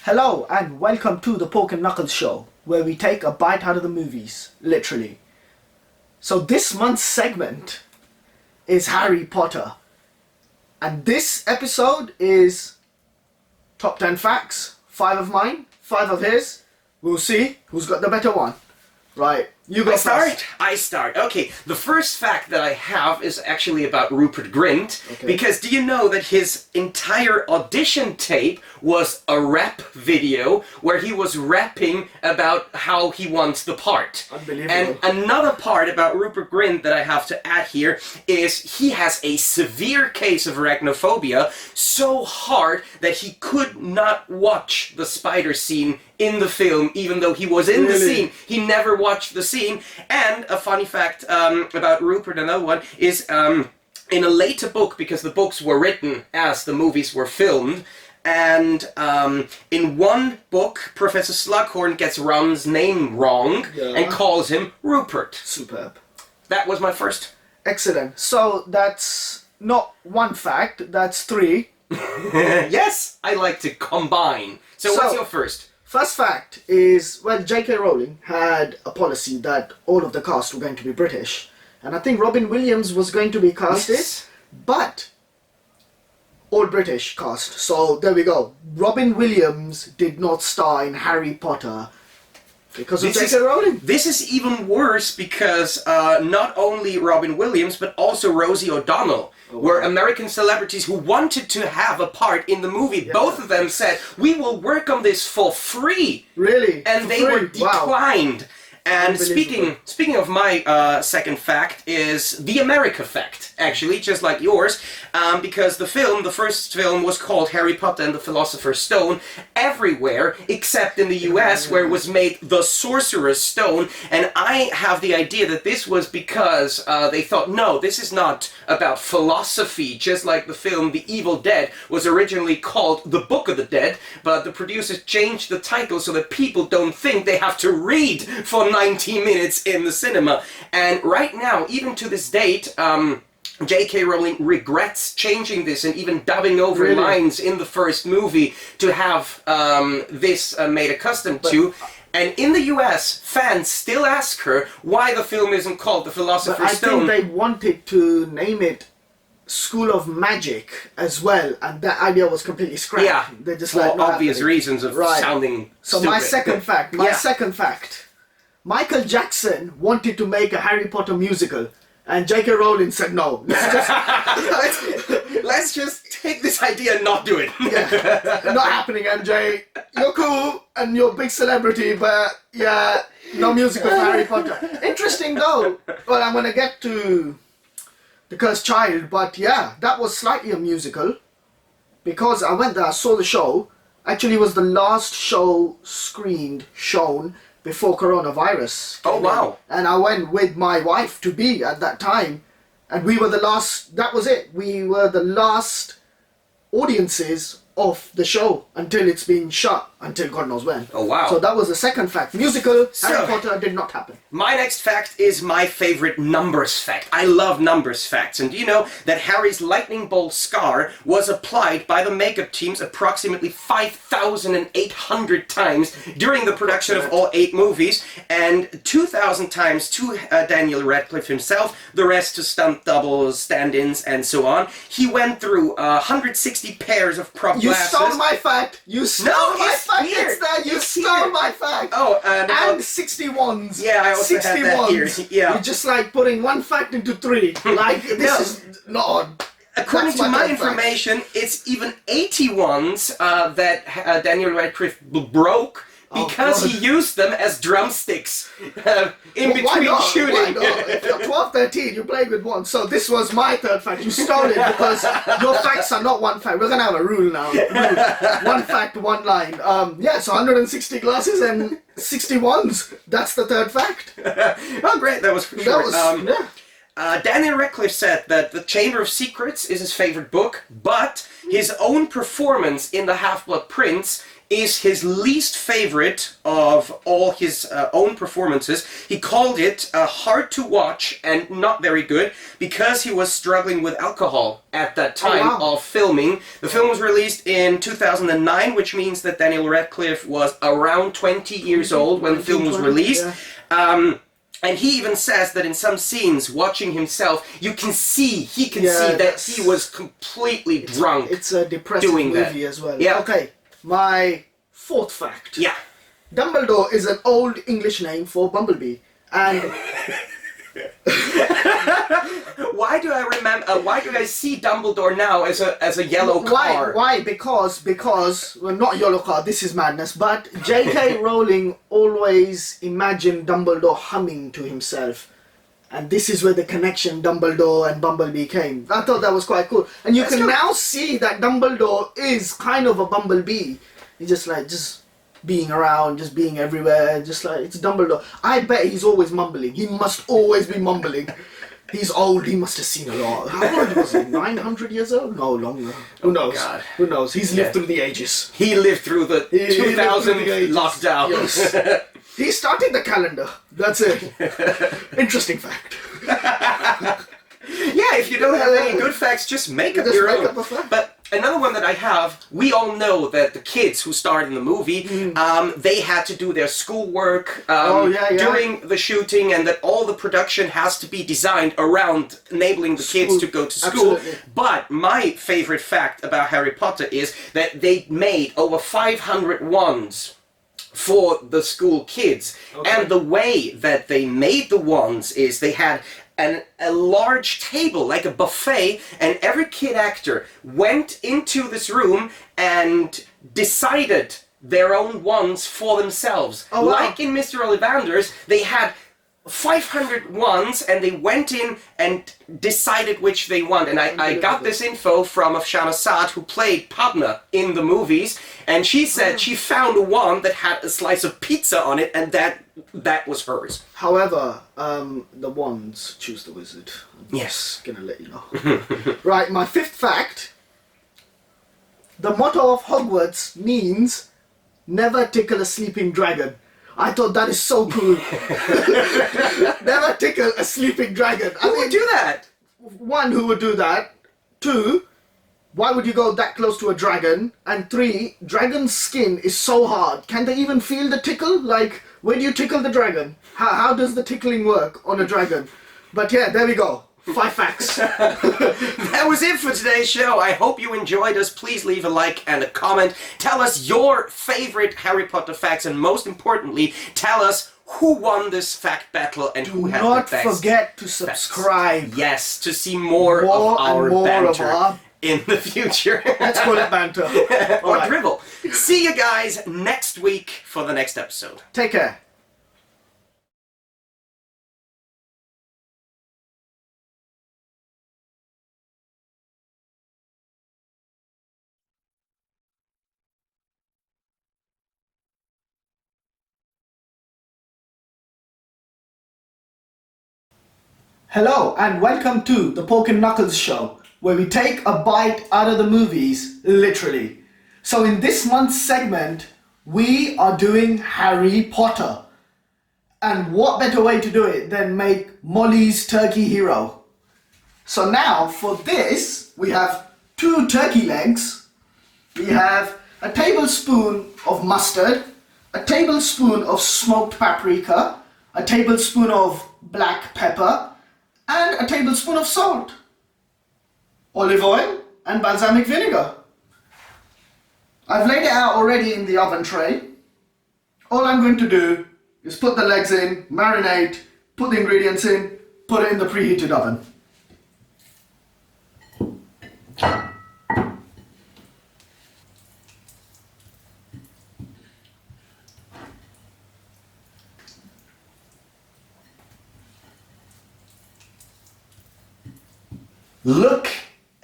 Hello and welcome to the Pork and Knuckles Show, where we take a bite out of the movies, literally. So this month's segment is Harry Potter. And this episode is top 10 facts. 5 of mine, 5 of his. We'll see who's got the better one. Right, you go first. I start. Okay, the first fact that I have is actually about Rupert Grint. Okay. Because do you know that his entire audition tape was a rap video where he was rapping about how he wants the part? Unbelievable. And another part about Rupert Grint that I have to add here is he has a severe case of arachnophobia, so hard that he could not watch the spider scene in the film, even though he was in the scene. He never watched the scene. And a funny fact about Rupert, another one, is in a later book, because the books were written as the movies were filmed, and in one book, Professor Slughorn gets Ron's name wrong and calls him Rupert. Superb. That was my first. Excellent. So that's not one fact, that's 3. Yes, I like to combine. So what's your first? First fact is, well, J.K. Rowling had a policy that all of the cast were going to be British. And I think Robin Williams was going to be casted, but all British cast. So there we go. Robin Williams did not star in Harry Potter because of J.K. Rowling. This is even worse because not only Robin Williams, but also Rosie O'Donnell were American celebrities who wanted to have a part in the movie. Yeah. Both of them said, we will work on this for free. Really? And they were declined. Wow. And speaking of my second fact is the America fact, actually, just like yours, because the first film was called Harry Potter and the Philosopher's Stone everywhere except in the US, where it was made the Sorcerer's Stone. And I have the idea that this was because they thought, no, this is not about philosophy, just like the film The Evil Dead was originally called The Book of the Dead, but the producers changed the title so that people don't think they have to read for 90 minutes in the cinema. And right now, even to this date, J.K. Rowling regrets changing this and even dubbing over lines in the first movie to have this made a custom to. And in the US, fans still ask her why the film isn't called The Philosopher's Stone. I think they wanted to name it School of Magic as well, and that idea was completely scrapped. Yeah, they're just for obvious reasons of sounding So stupid. my second fact. Michael Jackson wanted to make a Harry Potter musical, and J.K. Rowling said no. Let's just take this idea and not do it. Not happening, MJ. You're cool and you're a big celebrity, but yeah, no musical for Harry Potter. Interesting though. Well, I'm gonna get to The Cursed Child, but yeah, that was slightly a musical because I went there, I saw the show. Actually, it was the last show shown before coronavirus. Oh wow. And I went with my wife to be at that time, and we were the last, that was it. We were the last audiences of the show until it's been shut, until God knows when. Oh wow. So that was the second fact. Musical, Harry Potter did not happen. My next fact is my favorite numbers fact. I love numbers facts. And do you know that Harry's lightning bolt scar was applied by the makeup teams approximately 5,800 times during the production of all 8 movies, and 2,000 times to Daniel Radcliffe himself, the rest to stunt doubles, stand-ins, and so on. He went through 160 pairs of prop glasses. You stole my fact! You stole my fact! It's there! You stole my fact! Oh, and 61s. Yeah, I also had that here. Yeah. You're just like putting one fact into 3. Like, this is not on. According to my information, it's even 81s that Daniel Radcliffe broke because he used them as drumsticks in between shooting. Why not? If you're 12, 13, you played with 1. So this was my third fact. You stole it because your facts are not one fact. We're going to have a rule now. One fact, one line. So 160 glasses and 61s. That's the third fact. Oh, great. That was for sure. Daniel Radcliffe said that The Chamber of Secrets is his favorite book, but his own performance in The Half-Blood Prince is his least favorite of all his own performances. He called it hard to watch and not very good because he was struggling with alcohol at that time of filming. The film was released in 2009, which means that Daniel Radcliffe was around 20 years old when the film was released. Yeah. And he even says that in some scenes, watching himself, he can see that he was completely drunk. It's a depressing movie as well. Yeah. Okay, my fourth fact. Yeah. Dumbledore is an old English name for Bumblebee. And why do I remember? Why do I see Dumbledore now as a yellow car? Why? Because well, not yellow car. This is madness. But J.K. Rowling always imagined Dumbledore humming to himself, and this is where the connection Dumbledore and Bumblebee came. I thought that was quite cool, and you can now see that Dumbledore is kind of a bumblebee. He's just being around, just being everywhere, just like, it's Dumbledore. I bet he's always mumbling. He must always be mumbling. He's old, he must have seen a lot. How old was he? 900 years old? No, longer. Who knows? God. Who knows? He's lived through the ages. He lived through the 2000 lockdown. Yes. He started the calendar. That's it. Interesting fact. Yeah, if you don't have any good facts, just make up your own. But another one that I have, we all know that the kids who starred in the movie, they had to do their schoolwork during the shooting, and that all the production has to be designed around enabling the kids to go to school. Absolutely. But my favorite fact about Harry Potter is that they made over 500 wands for the school kids. Okay. And the way that they made the wands is they had a large table, like a buffet, and every kid actor went into this room and decided their own wands for themselves. Oh, wow. Like in Mr. Ollivander's, they had 500 wands, and they went in and decided which they want. And I got this info from Afshana Saad, who played Padma in the movies, and she said she found a wand that had a slice of pizza on it, and that was hers. However, the wands choose the wizard. I'm just gonna let you know. Right, my fifth fact. The motto of Hogwarts means never tickle a sleeping dragon. I thought that is so cool. Never tickle a sleeping dragon. Who would do that? One, who would do that? Two, why would you go that close to a dragon? And three, dragon's skin is so hard. Can they even feel the tickle? Like, when you tickle the dragon, how does the tickling work on a dragon? But yeah, there we go. 5 facts. That was it for today's show. I hope you enjoyed us. Please leave a like and a comment. Tell us your favorite Harry Potter facts, and most importantly, tell us who won this fact battle and who had the best. Do not forget to subscribe. Facts. Yes, to see more of our banter in the future. Let's call it banter. Or drivel. See you guys next week for the next episode. Take care. Hello and welcome to the Pork and Knuckles show, where we take a bite out of the movies, literally. So in this month's segment, we are doing Harry Potter. And what better way to do it than make Molly's Turkey Hero? So now for this, we have 2 turkey legs, we have a tablespoon of mustard, a tablespoon of smoked paprika, a tablespoon of black pepper, and a tablespoon of salt, olive oil and balsamic vinegar. I've laid it out already in the oven tray. All I'm going to do is put the legs in, marinate, put the ingredients in, put it in the preheated oven. Look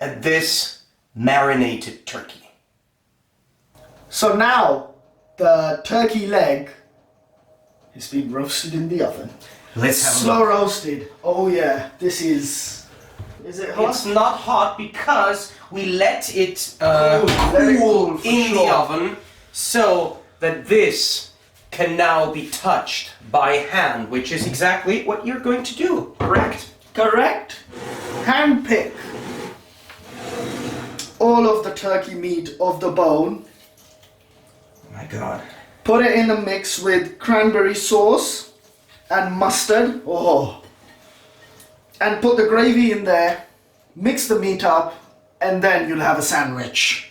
at this marinated turkey. So now the turkey leg has been roasted in the oven. Let's have slow roasted. Oh yeah, this is it hot? It's not hot because we let it cool in the oven so that this can now be touched by hand, which is exactly what you're going to do, correct? Correct. Hand pick all of the turkey meat off the bone. Oh my God. Put it in a mix with cranberry sauce and mustard. Oh. And put the gravy in there. Mix the meat up, and then you'll have a sandwich.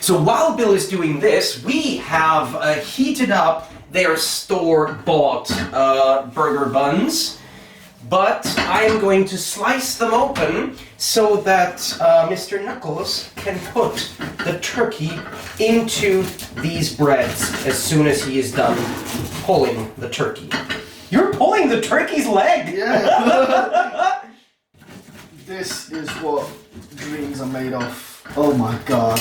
So while Bill is doing this, we have heated up their store-bought burger buns, but I am going to slice them open so that Mr. Knuckles can put the turkey into these breads as soon as he is done pulling the turkey. You're pulling the turkey's leg! Yeah. This is what dreams are made of. Oh my God.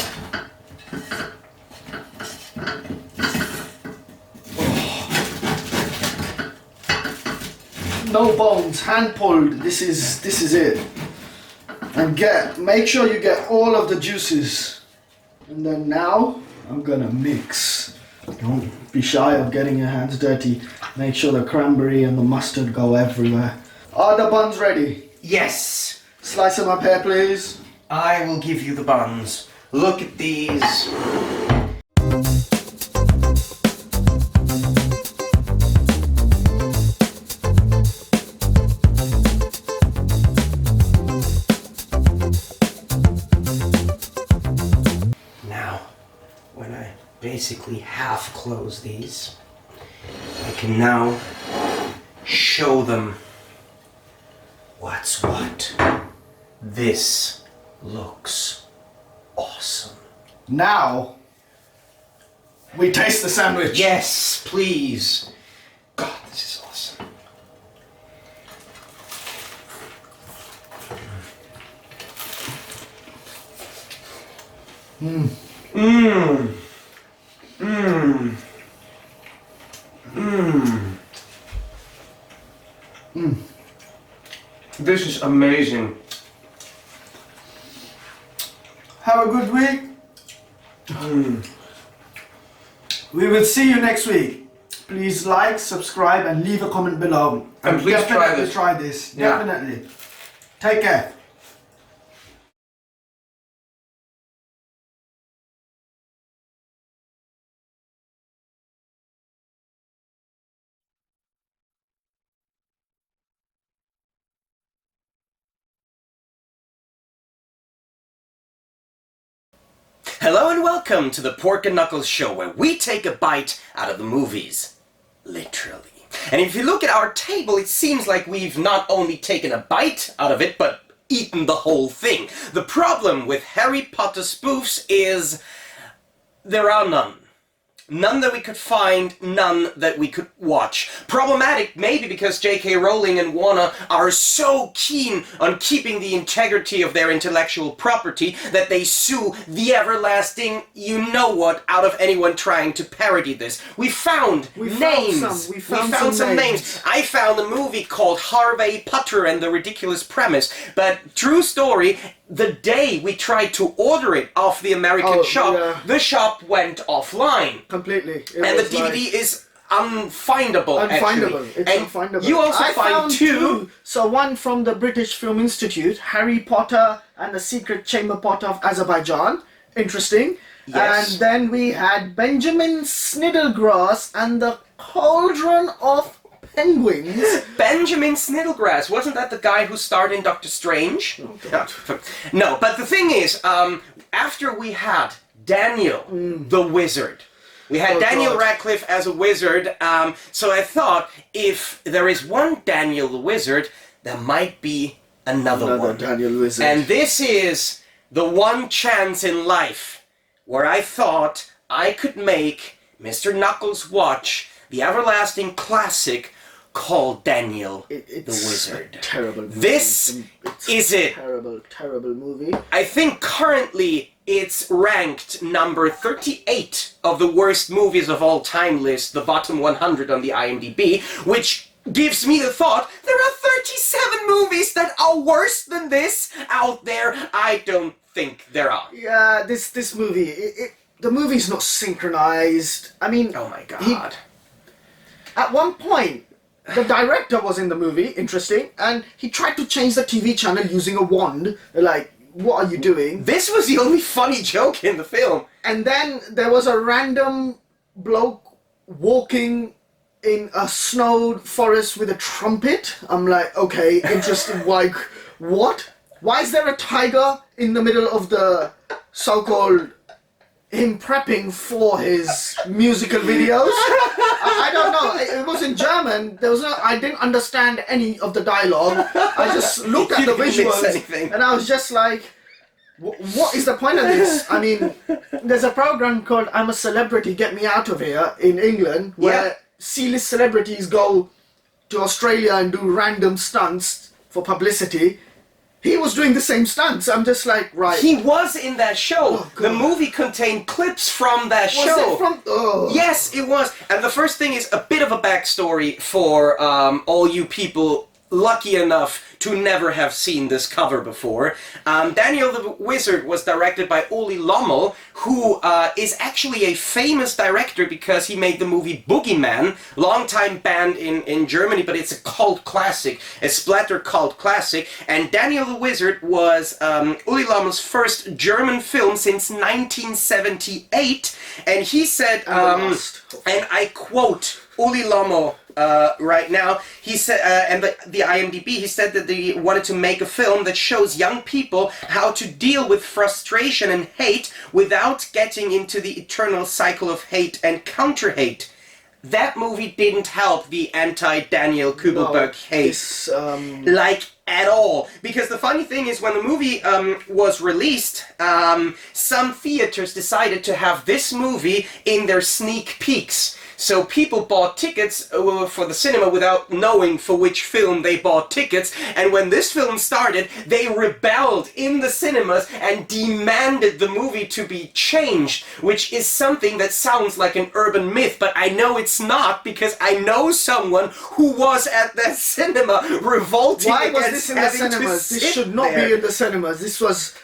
No bones, hand pulled. This is it. And make sure you get all of the juices. And then now I'm gonna mix. Don't be shy of getting your hands dirty. Make sure the cranberry and the mustard go everywhere. Are the buns ready? Yes! Slice them up here, please. I will give you the buns. Look at these. Basically half close these. I can now show them what's what. This looks awesome. Now we taste the sandwich. Yes, please. God, this is awesome. Mmm. Mmm. Mmm. Mmm. Mmm. This is amazing. Have a good week. We will see you next week. Please like, subscribe, and leave a comment below. And please definitely try this. Yeah. Definitely. Take care. Hello and welcome to the Pork and Knuckles Show, where we take a bite out of the movies. Literally. And if you look at our table, it seems like we've not only taken a bite out of it, but eaten the whole thing. The problem with Harry Potter spoofs is there are none. None that we could find, none that we could watch. Problematic, maybe because J.K. Rowling and Warner are so keen on keeping the integrity of their intellectual property that they sue the everlasting you-know-what out of anyone trying to parody this. We found names. We found some names. I found a movie called Harvey Potter and the Ridiculous Premise, but true story, the day we tried to order it off the American shop, the shop went offline. Completely. And the DVD is unfindable, actually. It's unfindable. You also I find found two. So one from the British Film Institute, Harry Potter and the Secret Chamber Pot of Azerbaijan. Interesting. Yes. And then we had Benjamin Snodgrass and the Cauldron of Penguins. Benjamin Snodgrass, wasn't that the guy who starred in Doctor Strange? No, but the thing is, after we had Daniel the Wizard, we had Daniel Radcliffe as a wizard, so I thought if there is one Daniel the Wizard, there might be another one. Daniel Wizard. And this is the one chance in life where I thought I could make Mr. Knuckles watch the everlasting classic called Daniel the Wizard. Terrible movie. This is it. Terrible, terrible movie. I think currently it's ranked number 38 of the worst movies of all time list, the bottom 100 on the IMDb, which gives me the thought, there are 37 movies that are worse than this out there. I don't think there are. Yeah, this movie, the movie's not synchronized. I mean... Oh my god. At one point, the director was in the movie, interesting, and he tried to change the TV channel using a wand. Like, what are you doing? This was the only funny joke in the film. And then there was a random bloke walking in a snowed forest with a trumpet. I'm like, okay, interesting. Like, what? Why is there a tiger in the middle of the so-called him prepping for his musical videos? I don't know. It was in German. There was no. I didn't understand any of the dialogue. I just looked at the visuals and I was just like, what is the point of this? I mean, there's a program called I'm a Celebrity, Get Me Out of Here in England where C-list celebrities go to Australia and do random stunts for publicity. He was doing the same stunts. I'm just like, right. He was in that show. Oh, the movie contained clips from that show. Was it from? Oh. Yes, it was. And the first thing is a bit of a backstory for all you people lucky enough to never have seen this cover before. Daniel the Wizard was directed by Uli Lommel, who is actually a famous director because he made the movie Boogeyman, long-time banned in Germany, but it's a cult classic, a splatter cult classic. And Daniel the Wizard was Uli Lommel's first German film since 1978. And he said, and I quote Uli Lommel right now, he said, and the IMDb, he said that they wanted to make a film that shows young people how to deal with frustration and hate without getting into the eternal cycle of hate and counter-hate. That movie didn't help the anti-Daniel Kübelberg hate, like, at all. Because the funny thing is, when the movie was released, some theaters decided to have this movie in their sneak peeks. So people bought tickets for the cinema without knowing for which film they bought tickets, and when this film started, they rebelled in the cinemas and demanded the movie to be changed, which is something that sounds like an urban myth, but I know it's not, because I know someone who was at that cinema revolting against having to sit there. Why was this in the cinemas? This should not be in the cinemas. This was...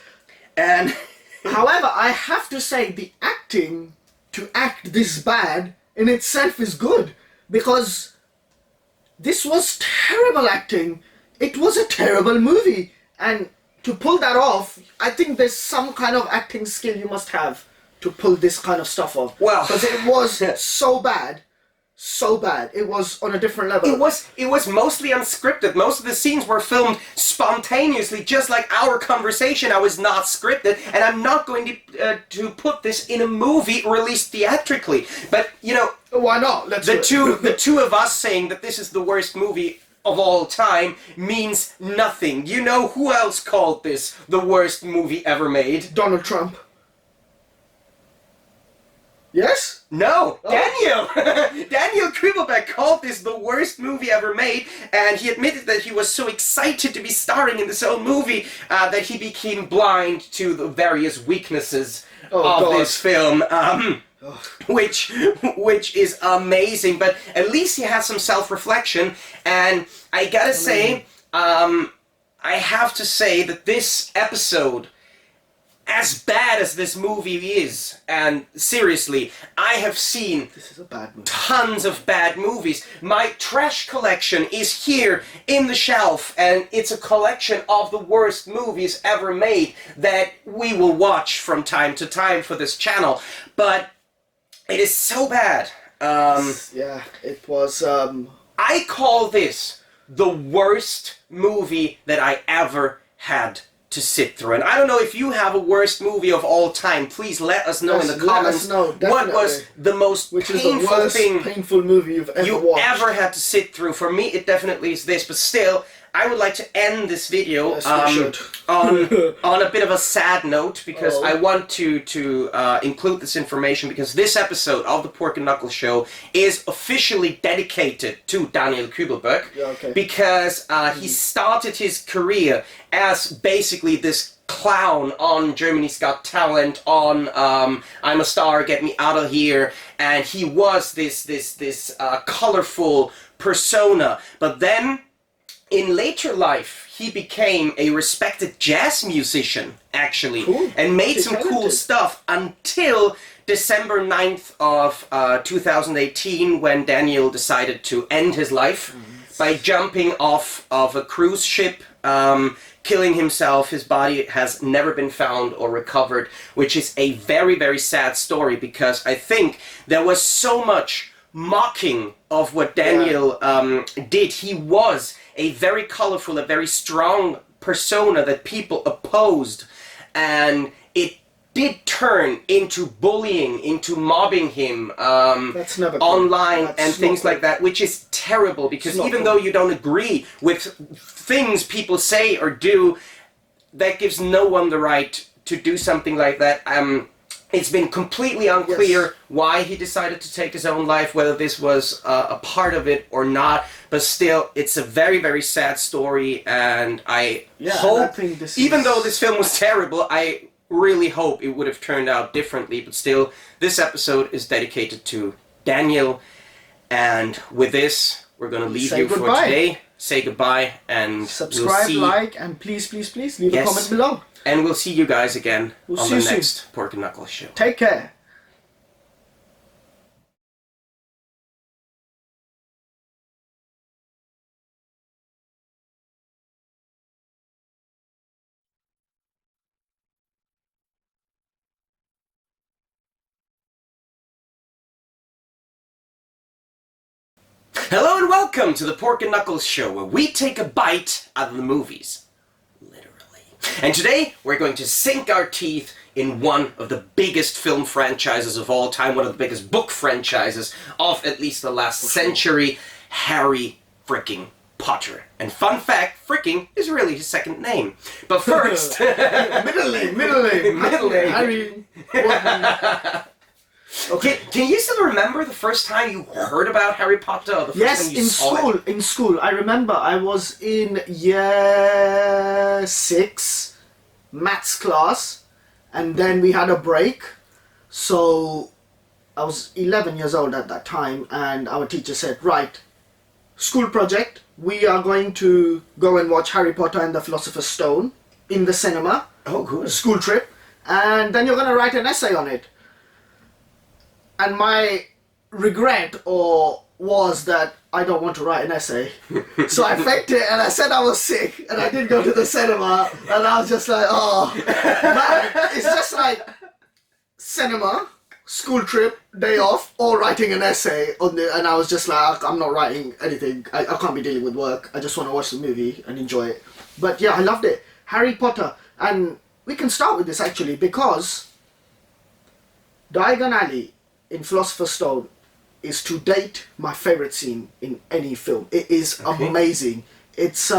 And... However, I have to say, the acting, to act this bad in itself is good, because this was terrible acting. It was a terrible movie, and to pull that off, I think there's some kind of acting skill you must have to pull this kind of stuff off. Well, because it was so bad. So bad. It was on a different level. It was mostly unscripted. Most of the scenes were filmed spontaneously, just like our conversation. I was not scripted, and I'm not going to put this in a movie released theatrically. But you know, why not? The two of us saying that this is the worst movie of all time means nothing. You know who else called this the worst movie ever made? Donald Trump. Yes? No, Daniel! Daniel Kübelberg called this the worst movie ever made, and he admitted that he was so excited to be starring in this own movie that he became blind to the various weaknesses of this film. Which is amazing, but at least he has some self-reflection, and I gotta say, I have to say that this episode, as bad as this movie is, and seriously, I have seen this is a bad movie. Tons of bad movies. My trash collection is here in the shelf, and it's a collection of the worst movies ever made that we will watch from time to time for this channel. But it is so bad. Yeah, it was... I call this the worst movie that I ever had to sit through. And I don't know if you have a worst movie of all time. Please let us know in the comments what was the most painful movie you've ever watched. Ever had to sit through. For me, it definitely is this, but still, I would like to end this video on a bit of a sad note, because I want to include this information, because this episode of the Pork and Knuckle Show is officially dedicated to Daniel Kübelberg, because he started his career as basically this clown on Germany's Got Talent, on I'm a Star, Get Me Out of Here, and he was this colorful persona. But then, in later life, he became a respected jazz musician, actually, and made some cool stuff until December 9th of 2018, when Daniel decided to end his life by jumping off of a cruise ship, killing himself. His body has never been found or recovered, which is a very, very sad story, because I think there was so much mocking of what Daniel did. He was a very colorful, a very strong persona that people opposed, and it did turn into bullying, into mobbing him online and things like that, which is terrible, because even though you don't agree with things people say or do, that gives no one the right to do something like that. It's been completely unclear why he decided to take his own life, whether this was a part of it or not, but still, it's a very, very sad story, and I hope, even though this film was terrible, I really hope it would have turned out differently. But still, this episode is dedicated to Daniel, and with this, we're going to leave you for today. Say goodbye, and subscribe, like, and please leave a comment below. And we'll see you guys again on the next Pork and Knuckles show. Take care. Hello and welcome to the Pork and Knuckles show, where we take a bite out of the movies. Literally. And today, we're going to sink our teeth in one of the biggest film franchises of all time, one of the biggest book franchises of at least the last century, Harry fricking Potter. And fun fact, fricking is really his second name. But first... middle name. Harry... Okay. Can you still remember the first time you heard about Harry Potter? Or the first time you saw it? In school. I remember I was in year 6 maths class, and then we had a break. So I was 11 years old at that time, and our teacher said, right, school project, we are going to go and watch Harry Potter and the Philosopher's Stone in the cinema. Oh, good. School trip. And then you're going to write an essay on it. And my regret was that I don't want to write an essay. So I faked it, and I said I was sick, and I did go to the cinema, and I was just like, oh. But it's just like cinema, school trip, day off, or writing an essay on the, and I was just like, I'm not writing anything. I can't be dealing with work. I just want to watch the movie and enjoy it. But yeah, I loved it. Harry Potter. And we can start with this actually, because Diagon Alley in Philosopher's Stone is to date my favorite scene in any film. It is amazing. It's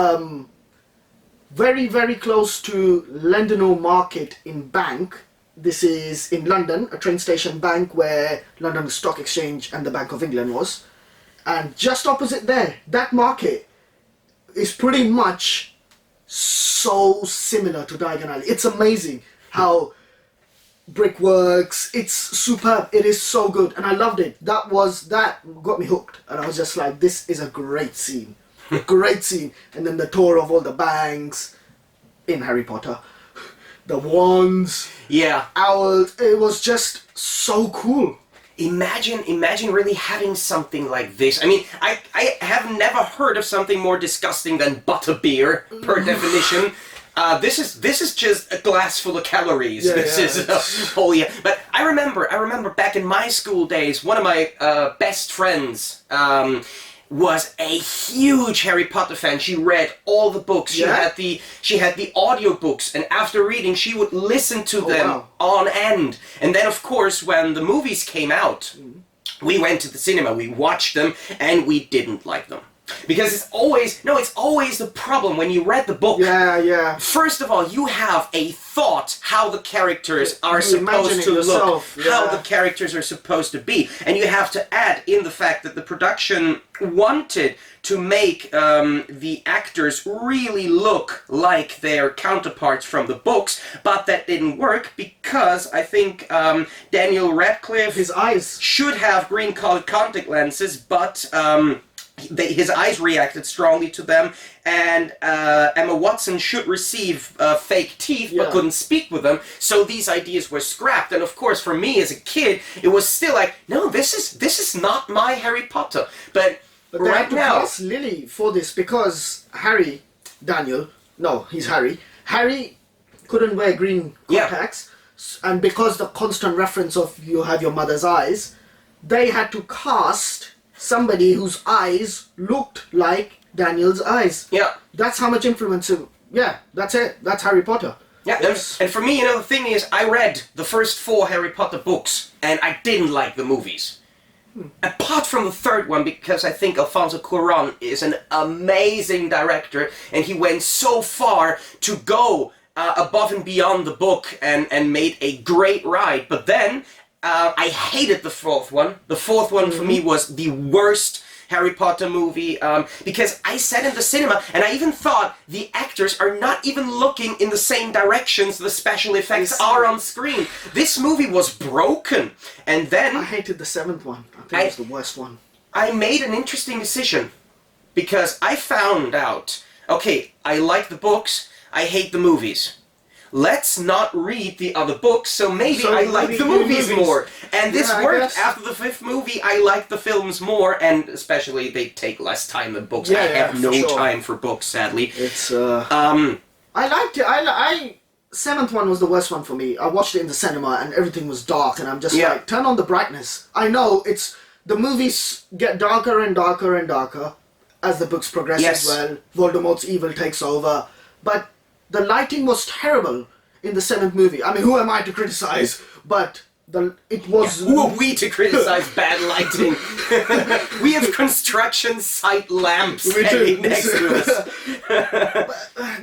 very, very close to London Market in Bank. This is in London, a train station bank where London Stock Exchange and the Bank of England was. And just opposite there, that market is pretty much so similar to Diagon Alley. It's amazing how brickworks, it's superb, it is so good, and I loved it. That got me hooked, and I was just like, this is a great scene. Great scene. And then the tour of all the banks in Harry Potter, the wands, owls, it was just so cool. Imagine really having something like this. I mean, I have never heard of something more disgusting than butterbeer, per definition. This is just a glass full of calories. But I remember back in my school days, one of my best friends was a huge Harry Potter fan. She read all the books. She had the audiobooks, and after reading, she would listen to them on end. And then, of course, when the movies came out, we went to the cinema, we watched them, and we didn't like them. Because it's always the problem when you read the book. Yeah. First of all, you have a thought how the characters are You imagine supposed it to yourself, look, how yeah. the characters are supposed to be, and you have to add in the fact that the production wanted to make the actors really look like their counterparts from the books, but that didn't work because I think Daniel Radcliffe, His eyes should have green-colored contact lenses, but his eyes reacted strongly to them, and Emma Watson should receive fake teeth but Yeah. couldn't speak with them, so these ideas were scrapped. And of course, for me as a kid, it was still like, no, this is not my Harry Potter. But But they right had to now, cast Lily for this because Harry couldn't wear green Yeah. contacts, and because the constant reference of you have your mother's eyes, they had to cast somebody whose eyes looked like Daniel's eyes. yeah. That's how much influence. Yeah, that's it. That's Harry Potter. Yeah, and for me, the thing is, I read the first 4 Harry Potter books, and I didn't like the movies. Apart from the third one, because I think Alfonso Cuarón is an amazing director, and he went so far to go above and beyond the book and made a great ride. But then, I hated the 4th one. The 4th one for me was the worst Harry Potter movie, because I sat in the cinema and I even thought the actors are not even looking in the same directions the special effects are on screen. This movie was broken, and then I hated the 7th one. I think it was the worst one. I made an interesting decision, because I found out, okay, I like the books, I hate the movies. Let's not read the other books, so maybe I like the movies more. And this Yeah, I worked. guess. After the 5th movie, I like the films more, and especially they take less time than books. Yeah, I yeah, have no for sure. time for books, sadly. It's I liked it. I 7th one was the worst one for me. I watched it in the cinema and everything was dark, and I'm just Yeah. like, turn on the brightness. I know it's the movies get darker and darker and darker as the books progress Yes. as well. Voldemort's evil takes over, but the lighting was terrible in the 7th movie. I mean, who am I to criticize? But it was. Who are we to criticize bad lighting? We have construction site lamps We do. hanging next to us.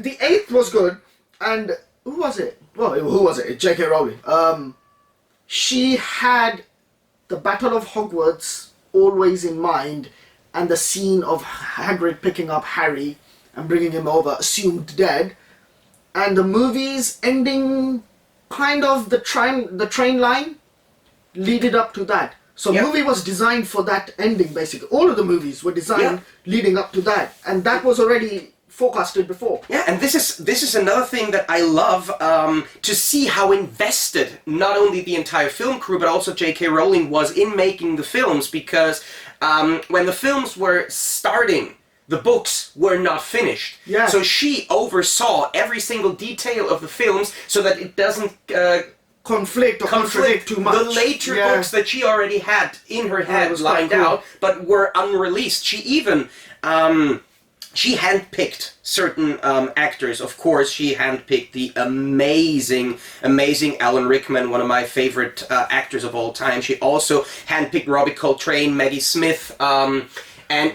The 8th was good, and who was it? Well, who was it? J.K. Rowling. She had the Battle of Hogwarts always in mind, and the scene of Hagrid picking up Harry and bringing him over, assumed dead, and the movie's ending, kind of the train line, leaded up to that. So Yep. movie was designed for that ending, basically. All of the movies were designed leading up to that, and that was already forecasted before. Yeah, and this is another thing that I love, to see how invested not only the entire film crew but also J.K. Rowling was in making the films, because when the films were starting, the books were not finished. Yeah. So she oversaw every single detail of the films so that it doesn't Conflict or contradict too much. the later books that she already had in her head was quite lined cool. out, but were unreleased. She even she handpicked certain actors. Of course, she handpicked the amazing Alan Rickman, one of my favorite actors of all time. She also handpicked Robbie Coltrane, Maggie Smith, and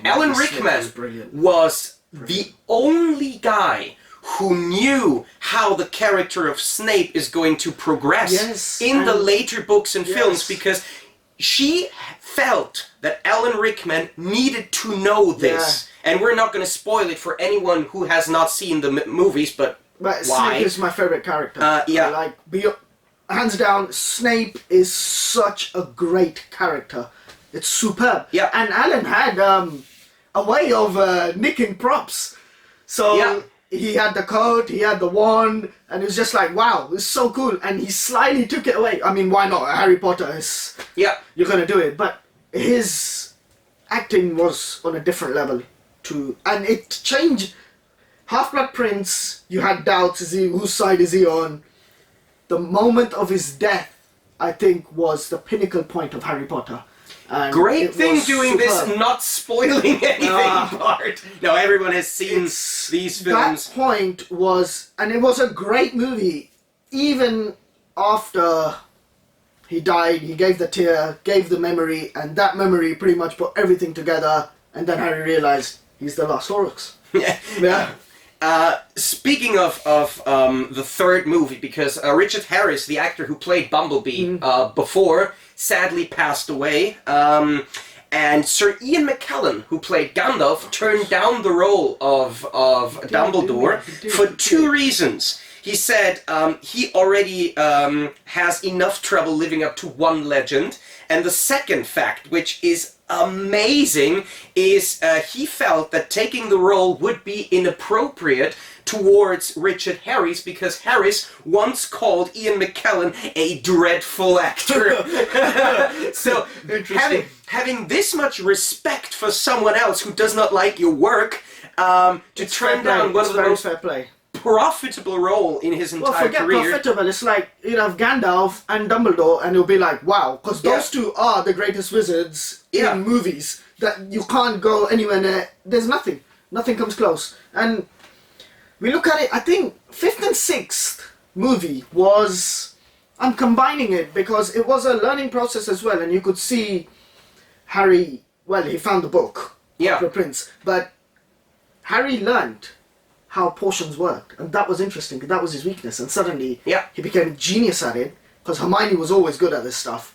Alan Smith Rickman was brilliant. was the only guy who knew how the character of Snape is going to progress Yes, in the and- later books and films, Yes. because she felt that Alan Rickman needed to know this. And we're not going to spoil it for anyone who has not seen the movies, but But why? Snape is my favorite character. Yeah. Hands down, Snape is such a great character. It's superb. Yeah. And Alan had a way of nicking props. So Yeah. he had the coat, he had the wand, and it was just like, wow, it's so cool. And he slyly took it away. I mean, why not? Harry Potter is... Yeah. You're going to do it. But his acting was on a different level too. And it changed. Half-Blood Prince, you had doubts, whose side is he on? The moment of his death, I think, was the pinnacle point of Harry Potter. And Great it thing was doing superb. this, not spoiling anything part. No, everyone has seen these films. That point was, and it was a great movie, even after he died, he gave the tear, gave the memory, and that memory pretty much put everything together, and then Harry realized he's the last Horrocks. Yeah. Yeah. Speaking of the third movie, because Richard Harris, the actor who played Bumblebee before, sadly passed away. And Sir Ian McKellen, who played Gandalf, turned down the role of Dumbledore for two reasons. He said he already has enough trouble living up to one legend. And the second fact, which is amazing, is he felt that taking the role would be inappropriate towards Richard Harris, because Harris once called Ian McKellen a dreadful actor. So having this much respect for someone else who does not like your work, to turn down one of the most profitable role in his entire career. Well, forget profitable. It's like you have Gandalf and Dumbledore, and you'll be like, wow, because those two are the greatest wizards in movies. That you can't go anywhere near. There's nothing. Nothing comes close. And we look at it. I think 5th and 6th movie was. I'm combining it because it was a learning process as well, and you could see Harry. Well, he found the book, The Prince, but Harry learned how potions worked, and that was interesting, because that was his weakness, and suddenly he became a genius at it, because Hermione was always good at this stuff.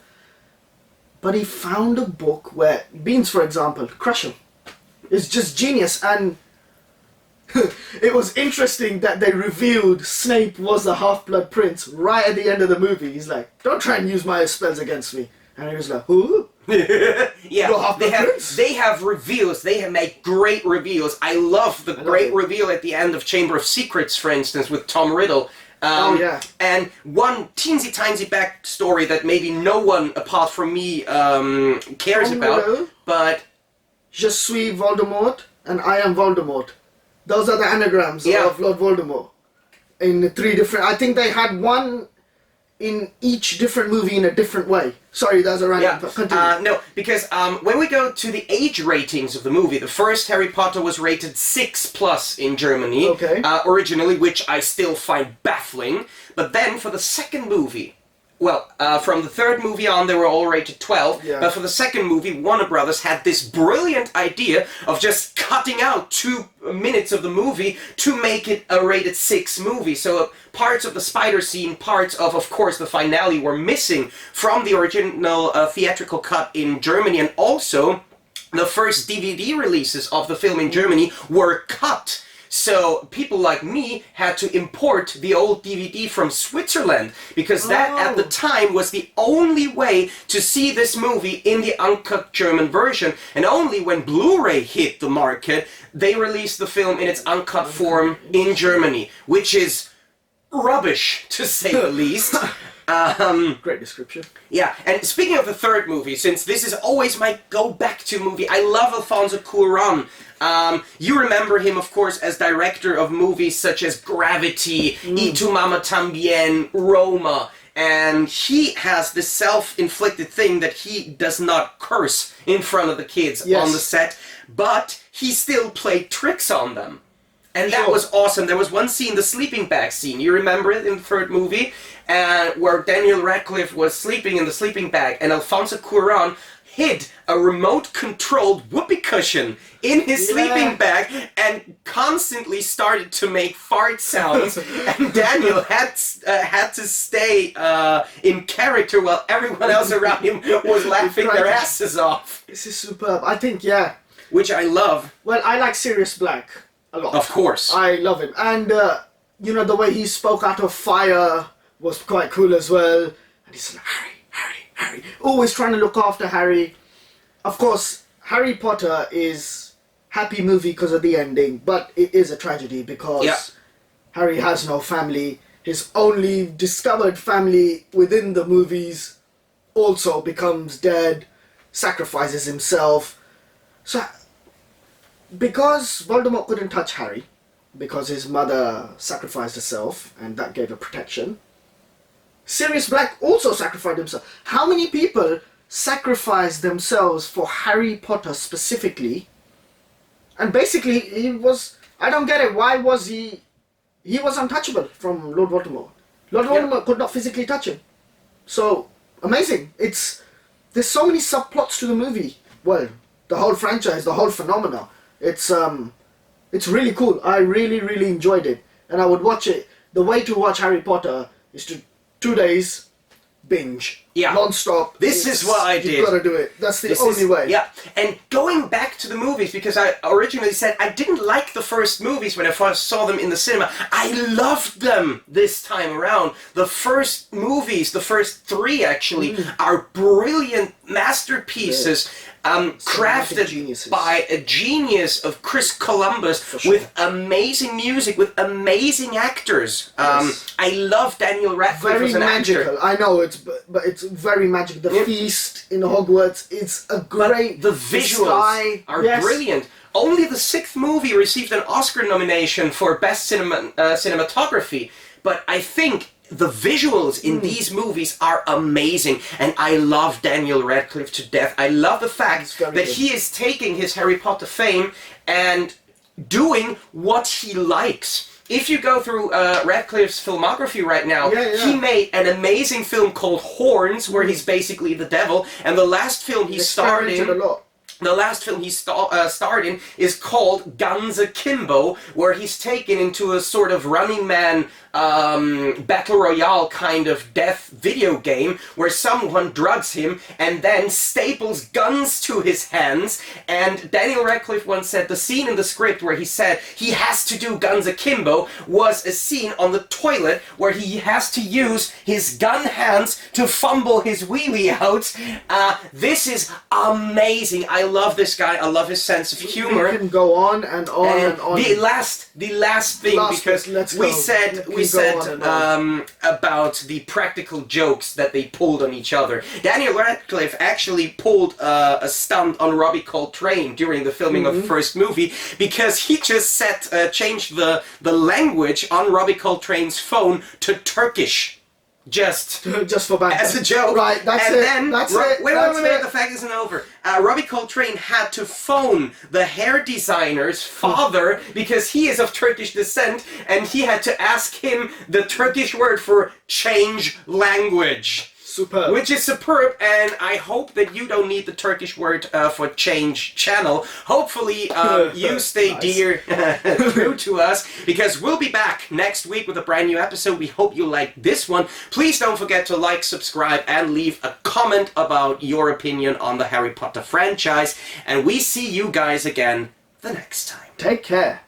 But he found a book where beans, for example, crush him. It's just genius, and it was interesting that they revealed Snape was the Half-Blood Prince right at the end of the movie. He's like, don't try and use my spells against me. And he was like, who? They have reveals. They have made great reveals. I love the great reveal at the end of Chamber of Secrets, for instance, with Tom Riddle. And one teensy tiny backstory that maybe no one apart from me cares about, but Je suis Voldemort and I am Voldemort. Those are the anagrams of Lord Voldemort. In 3 different. I think they had one in each different movie in a different way. Sorry, that's a random. No, because when we go to the age ratings of the movie, the first Harry Potter was rated 6+ in Germany originally, which I still find baffling. But then for the second movie, well, from the third movie on, they were all rated 12. But for the second movie, Warner Brothers had this brilliant idea of just cutting out 2 minutes of the movie to make it a rated 6 movie. So parts of the spider scene, parts of course, the finale were missing from the original theatrical cut in Germany, and also the first DVD releases of the film in Germany were cut. So people like me had to import the old DVD from Switzerland, because that at the time was the only way to see this movie in the uncut German version, and only when Blu-ray hit the market they released the film in its uncut form in Germany, which is rubbish, to say the least. Great description. Yeah, and speaking of the third movie, since this is always my go-back-to movie, I love Alfonso Cuarón. You remember him, of course, as director of movies such as Gravity, Y tu mamá también, Roma, and he has this self-inflicted thing that he does not curse in front of the kids on the set, but he still played tricks on them. And that was awesome. There was one scene, the sleeping bag scene. You remember it in the third movie? Where Daniel Radcliffe was sleeping in the sleeping bag, and Alfonso Cuarón hid a remote-controlled whoopee cushion in his sleeping bag and constantly started to make fart sounds. And Daniel had to stay in character while everyone else around him was laughing their asses off. This is superb. I think, which I love. Well, I like Sirius Black a lot. Of course. I love him. And, you know, the way he spoke out of fire was quite cool as well. And he's like, Harry. Always trying to look after Harry. Of course, Harry Potter is happy movie because of the ending, but it is a tragedy because Harry has no family. His only discovered family within the movies also becomes dead, sacrifices himself. So, because Voldemort couldn't touch Harry, because his mother sacrificed herself, and that gave her protection, Sirius Black also sacrificed himself. How many people sacrificed themselves for Harry Potter specifically? And basically, he was... I don't get it. Why was he... He was untouchable from Lord Voldemort. Lord Voldemort could not physically touch him. So, amazing. There's so many subplots to the movie. Well, the whole franchise, the whole phenomena. It's really cool. I really enjoyed it, and I would watch it. The way to watch Harry Potter is to 2 days binge, non-stop. This is what I did. You've got to do it. That's the only way. Yeah, and going back to the movies, because I originally said I didn't like the first movies when I first saw them in the cinema. I loved them this time around. The first movies, the first 3 actually, are brilliant masterpieces. Crafted by a genius of Chris Columbus, with amazing music, with amazing actors. I love Daniel Radcliffe as an magical. actor. I know but it's very magical. The feast in Hogwarts, it's a great. The visuals are brilliant. Only the 6th movie received an Oscar nomination for Best Cinematography, but I think the visuals in these movies are amazing, and I love Daniel Radcliffe to death. I love the fact that he is taking his Harry Potter fame and doing what he likes. If you go through Radcliffe's filmography right now, he made an amazing film called Horns, where he's basically the devil, and the last film he starred in... The last film he starred in is called Guns Akimbo, where he's taken into a sort of Running Man battle royale kind of death video game, where someone drugs him and then staples guns to his hands. And Daniel Radcliffe once said the scene in the script where he said he has to do Guns Akimbo was a scene on the toilet where he has to use his gun hands to fumble his wee-wee out. This is amazing. I love this guy. I love his sense of humor. We can go on and on and on. The last thing, because we said about the practical jokes that they pulled on each other. Daniel Radcliffe actually pulled a stunt on Robbie Coltrane during the filming of the first movie, because he just changed the language on Robbie Coltrane's phone to Turkish. Just for banter. As a joke. Right, that's it. Then, that's it. Wait, the fact isn't over. Robbie Coltrane had to phone the hair designer's father, because he is of Turkish descent, and he had to ask him the Turkish word for change language. Superb. Which is superb, and I hope that you don't need the Turkish word for change channel. Hopefully you stay true to us, because we'll be back next week with a brand new episode. We hope you like this one. Please don't forget to like, subscribe, and leave a comment about your opinion on the Harry Potter franchise. And we see you guys again the next time. Take care.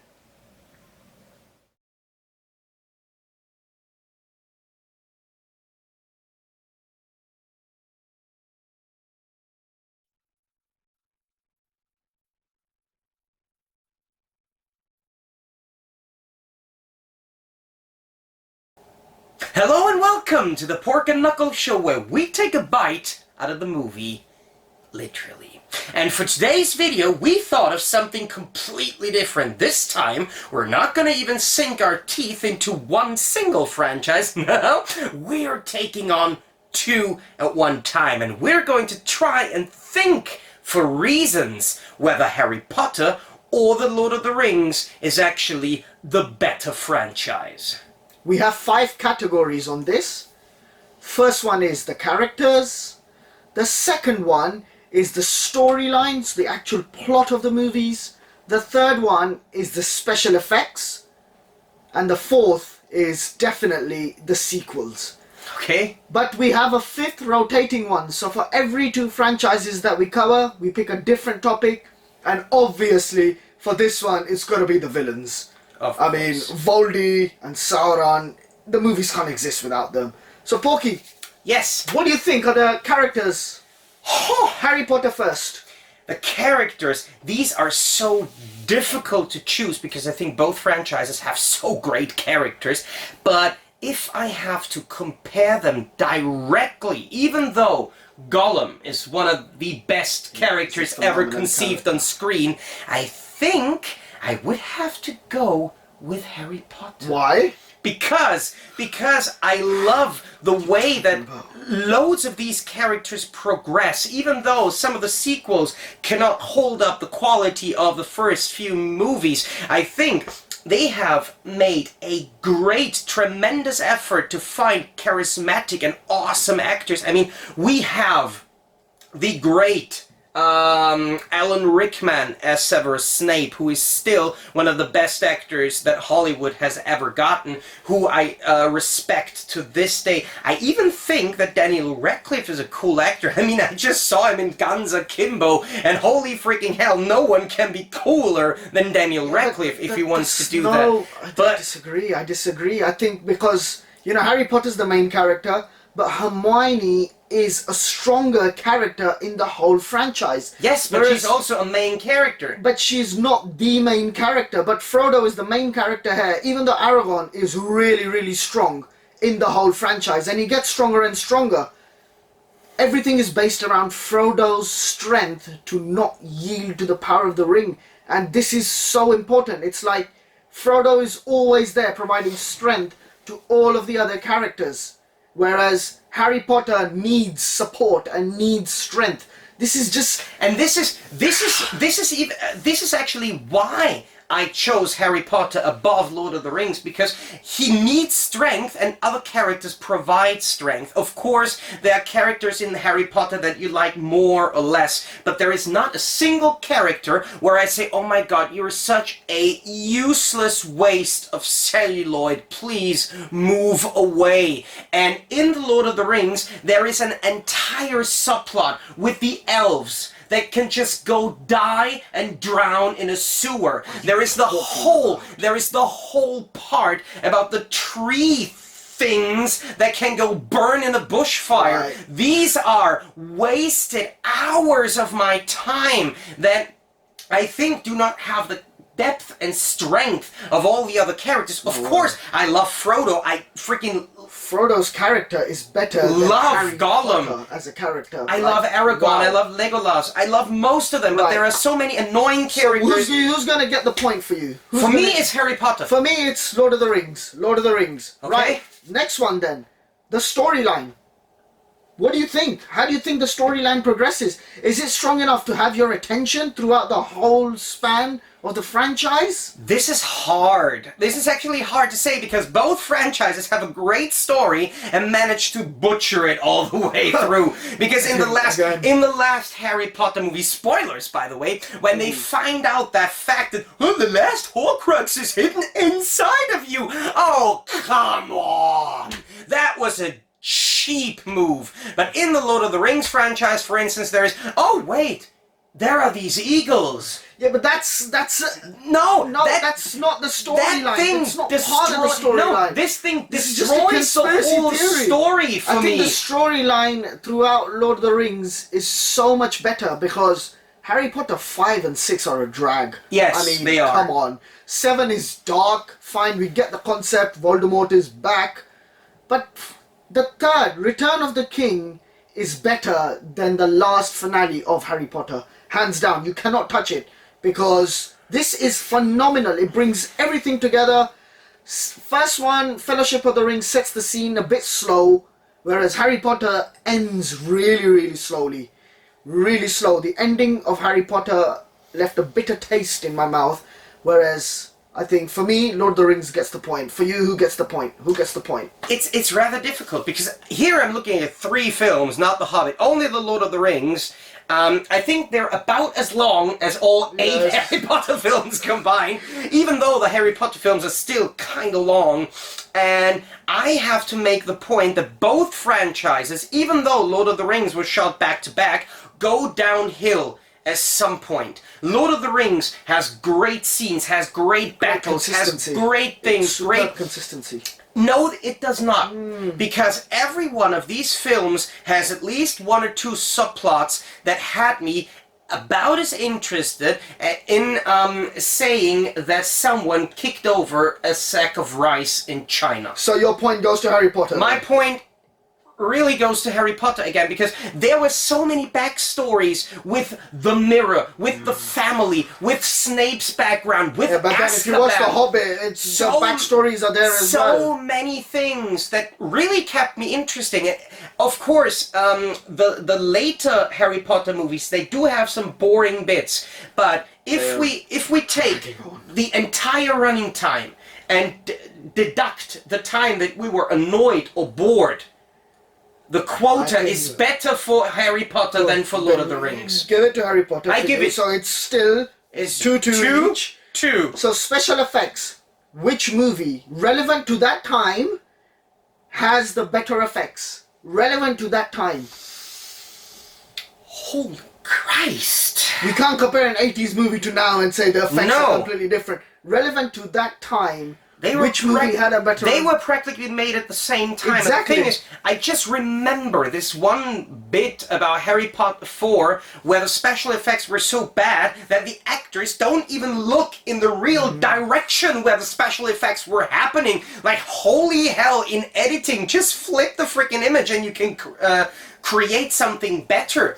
Hello and welcome to the Pork and Knuckle Show, where we take a bite out of the movie, literally. And for today's video, we thought of something completely different. This time, we're not gonna even sink our teeth into one single franchise. No, we're taking on 2 at one time, and we're going to try and think for reasons whether Harry Potter or The Lord of the Rings is actually the better franchise. We have 5 categories on this. First one is the characters. The second one is the storylines, the actual plot of the movies. The third one is the special effects. And the fourth is definitely the sequels. Okay. But we have a 5th rotating one. So for every 2 franchises that we cover, we pick a different topic. And obviously, for this one, it's got to be the villains. I mean, Voldy and Sauron, the movies can't exist without them. So, Porky. Yes. What do you think of the characters? Harry Potter first. The characters, these are so difficult to choose, because I think both franchises have so great characters. But if I have to compare them directly, even though Gollum is one of the best characters ever conceived on screen, I think I would have to go with Harry Potter. Why? Because I love the way that loads of these characters progress, even though some of the sequels cannot hold up the quality of the first few movies. I think they have made a great, tremendous effort to find charismatic and awesome actors. I mean, we have the great Alan Rickman as Severus Snape, who is still one of the best actors that Hollywood has ever gotten, who I respect to this day. I even think that Daniel Radcliffe is a cool actor. I mean, I just saw him in Guns Akimbo, and holy freaking hell, no one can be cooler than Daniel Radcliffe if he wants to do that. I disagree. I think because, you know, Harry Potter's the main character, but Hermione is a stronger character in the whole franchise. Yes, but she's also a main character. But she's not the main character. But Frodo is the main character here, even though Aragorn is really, really strong in the whole franchise, and he gets stronger and stronger. Everything is based around Frodo's strength to not yield to the power of the ring, and this is so important. It's like Frodo is always there providing strength to all of the other characters, whereas Harry Potter needs support and needs strength. This is just, and this is actually why I chose Harry Potter above Lord of the Rings, because he needs strength and other characters provide strength. Of course, there are characters in Harry Potter that you like more or less, but there is not a single character where I say, oh my god, you're such a useless waste of celluloid, please move away. And in the Lord of the Rings, there is an entire subplot with the elves that can just go die and drown in a sewer. There is the whole part about the tree things that can go burn in a bushfire. Right. These are wasted hours of my time that I think do not have the depth and strength of all the other characters. Of course, I love Frodo. Frodo's character is better than Harry Potter as a character. I love Aragorn, wow. I love Legolas, I love most of them, but there are so many annoying characters. So who's gonna get the point for you? For me, it's Harry Potter. For me, it's Lord of the Rings. Lord of the Rings. Okay. Right. Next one then. The storyline. What do you think? How do you think the storyline progresses? Is it strong enough to have your attention throughout the whole span of the franchise? This is hard. This is actually hard to say because both franchises have a great story and manage to butcher it all the way through. Because in the last Harry Potter movie, spoilers by the way, when they find out that fact that the last Horcrux is hidden inside of you. Oh, come on. That was a cheap move. But in the Lord of the Rings franchise, for instance, there is, oh wait, there are these eagles. Yeah, but that's that's not the storyline. It's not part of the storyline. No, this thing destroys the whole story for me. I think the storyline throughout Lord of the Rings is so much better because Harry Potter 5 and 6 are a drag. Yes, I mean, they are. Come on. 7 is dark. Fine, we get the concept. Voldemort is back, but the third, Return of the King, is better than the last finale of Harry Potter. Hands down, you cannot touch it because this is phenomenal. It brings everything together. First one, Fellowship of the Ring, sets the scene a bit slow, whereas Harry Potter ends really, really slowly. Really slow. The ending of Harry Potter left a bitter taste in my mouth, whereas I think for me, Lord of the Rings gets the point. For you, who gets the point? Who gets the point? It's rather difficult because here I'm looking at 3 films, not The Hobbit, only The Lord of the Rings. I think they're about as long as all 8 Harry Potter films combined, even though the Harry Potter films are still kind of long. And I have to make the point that both franchises, even though Lord of the Rings was shot back to back, go downhill at some point. Lord of the Rings has great scenes, has great battles, has great things, great consistency. No, it does not. Because every one of these films has at least 1 or 2 subplots that had me about as interested in saying that someone kicked over a sack of rice in China. So your point goes to Harry Potter. My point really goes to Harry Potter again, because there were so many backstories with the mirror, with the family, with Snape's background, with but then if you watch The Hobbit, the backstories are there as well. So many things that really kept me interesting. Of course, the later Harry Potter movies, they do have some boring bits, but if we take the entire running time and deduct the time that we were annoyed or bored, the quota I think is better for Harry Potter than for Lord of the Rings. Give it to Harry Potter. I give it. So it's still It's 2-2 each. 2. So special effects. Which movie relevant to that time has the better effects? Relevant to that time. Holy Christ! We can't compare an 80s movie to now and say the effects No. are completely different. Relevant to that time. They were Which movie had a better... They were practically made at the same time. Exactly. And the thing is, I just remember this one bit about Harry Potter 4 where the special effects were so bad that the actors don't even look in the real direction where the special effects were happening. Like, holy hell, in editing, just flip the freaking image and you can create something better.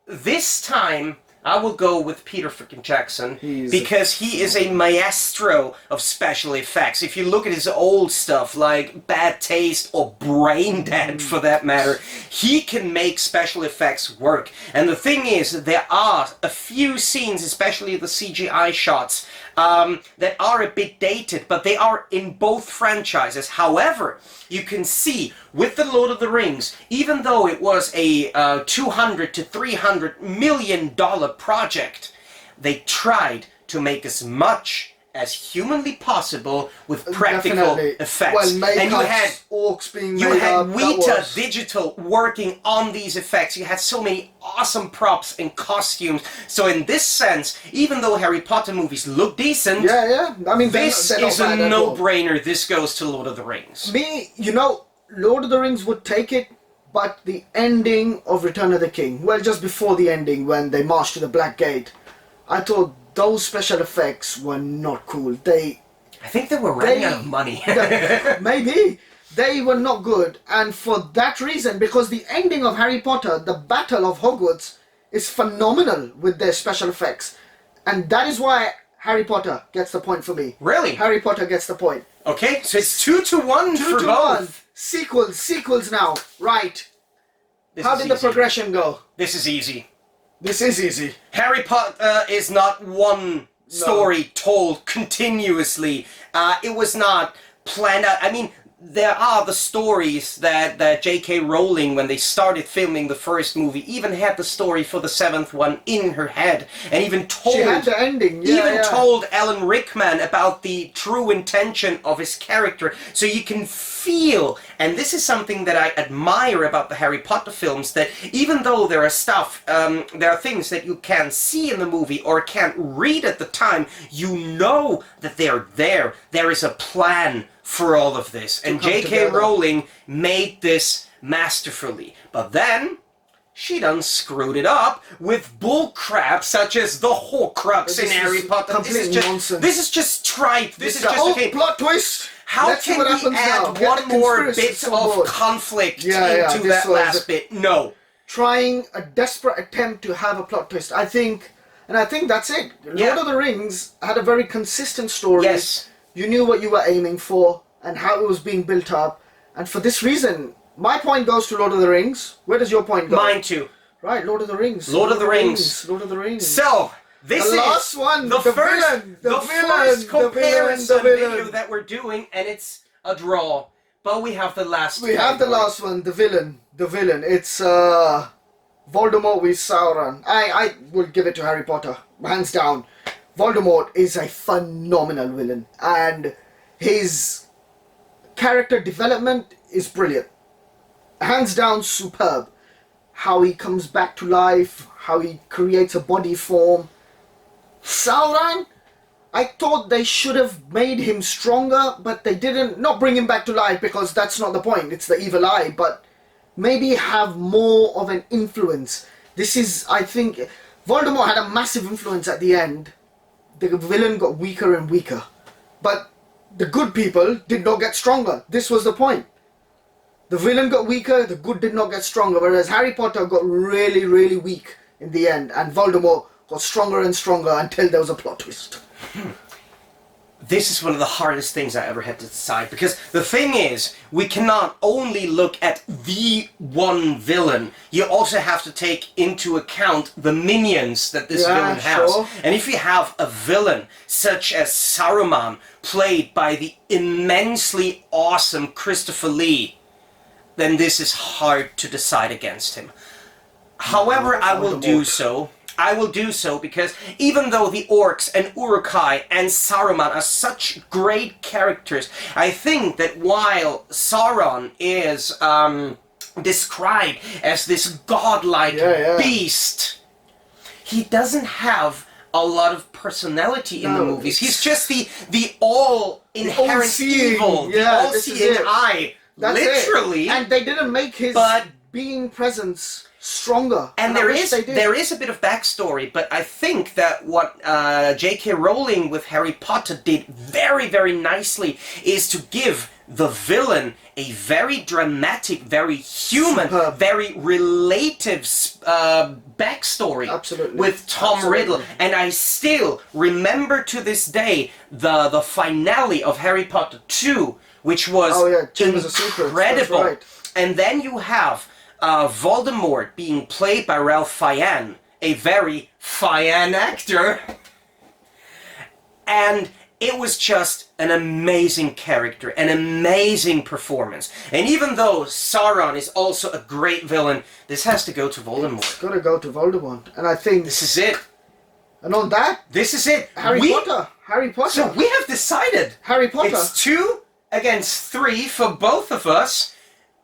This time, I will go with Peter freaking Jackson because he is a maestro of special effects. If you look at his old stuff, like Bad Taste or Brain Dead for that matter, he can make special effects work. And the thing is, there are a few scenes, especially the CGI shots, that are a bit dated, but they are in both franchises. However, you can see with the Lord of the Rings, even though it was a $200 to $300 million project, they tried to make as much as humanly possible with practical Definitely. effects. Well, and you had orcs being you made had up. Weta Digital working on these effects. You had so many awesome props and costumes. So in this sense, even though Harry Potter movies look decent, Yeah. I mean, this they're not is a bad at all. no-brainer. This goes to Lord of the Rings. Lord of the Rings would take it, but the ending of Return of the King, well, just before the ending when they marched to the Black Gate, I thought those special effects were not cool. I think they were running out of money. Maybe. They were not good. And for that reason, because the ending of Harry Potter, the Battle of Hogwarts, is phenomenal with their special effects. And that is why Harry Potter gets the point for me. Really? Harry Potter gets the point. Okay, so it's 2-1 for both. Sequels now. Right. How did the progression go? This is easy. This is easy. Harry Potter is not one story told continuously. It was not planned out. I mean, there are the stories that J.K. Rowling, when they started filming the first movie, even had the story for the 7th one in her head, and even told... She had the ending, told Alan Rickman about the true intention of his character, so you can feel, and this is something that I admire about the Harry Potter films, that even though there are things that you can see in the movie or can't read at the time, you know that they're there. There is a plan for all of this, and J.K. Rowling made this masterfully. But then she done screwed it up with bullcrap such as the Horcrux in Harry Potter. This is just tripe. This is just okay. Plot twist. How can we add one more bit of conflict into that last bit? No. Trying a desperate attempt to have a plot twist. I think that's it. Lord of the Rings had a very consistent story. Yes. You knew what you were aiming for and how it was being built up. And for this reason, my point goes to Lord of the Rings. Where does your point go? Mine too. Right, Lord of the Rings. Lord of the Rings. Lord of the Rings. So, this is last one. The first comparison video that we're doing, and it's a draw. But we have the last We have the last one, the villain. The villain. It's Voldemort with Sauron. I will give it to Harry Potter, hands down. Voldemort is a phenomenal villain, and his character development is brilliant. Hands down superb. How he comes back to life, how he creates a body form. Sauron, I thought they should have made him stronger, but they didn't. Not bring him back to life, because that's not the point. It's the evil eye, but maybe have more of an influence. This is, I think, Voldemort had a massive influence at the end. The villain got weaker and weaker. But the good people did not get stronger. This was the point. The villain got weaker, the good did not get stronger. Whereas Harry Potter got really, really weak in the end. And Voldemort got stronger and stronger until there was a plot twist. This is one of the hardest things I ever had to decide, because the thing is, we cannot only look at the one villain, you also have to take into account the minions that this villain has. Sure. And if you have a villain such as Saruman, played by the immensely awesome Christopher Lee, then this is hard to decide against him. However, I will do so. I will do so because even though the orcs and Uruk-hai and Saruman are such great characters, I think that while Sauron is described as this godlike beast, he doesn't have a lot of personality in the movies. He's just the all-inherent evil, the all-seeing eye, literally. And they didn't make his being presence stronger. And there is a bit of backstory, but I think that what J.K. Rowling with Harry Potter did very, very nicely is to give the villain a very dramatic, very human, very relative backstory. Absolutely. With Tom Riddle. And I still remember to this day the finale of Harry Potter 2, which was incredible. Right. And then you have Voldemort being played by Ralph Fiennes, a very Fiennes actor, and it was just an amazing character, an amazing performance. And even though Sauron is also a great villain, this has to go to Voldemort. It's gotta go to Voldemort, and I think this is it. And on that, this is it. Harry Potter. So we have decided. Harry Potter. It's 2 against 3 for both of us.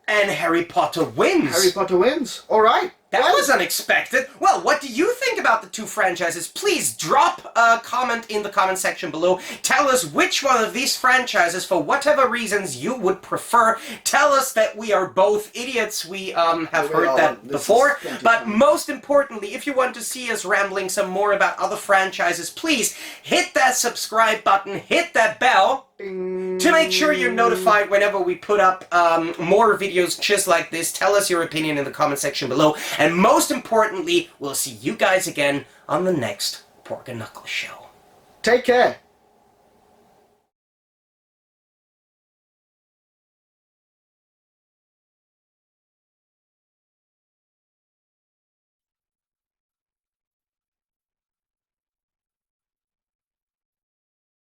And Harry Potter wins. Harry Potter wins. All right. That was unexpected. Well, what do you think about the 2 franchises? Please drop a comment in the comment section below. Tell us which one of these franchises, for whatever reasons, you would prefer. Tell us that we are both idiots. We have heard that before. But most importantly, if you want to see us rambling some more about other franchises, please hit that subscribe button, hit that bell, to make sure you're notified whenever we put up more videos just like this. Tell us your opinion in the comment section below. And most importantly, we'll see you guys again on the next Pork and Knuckles show. Take care.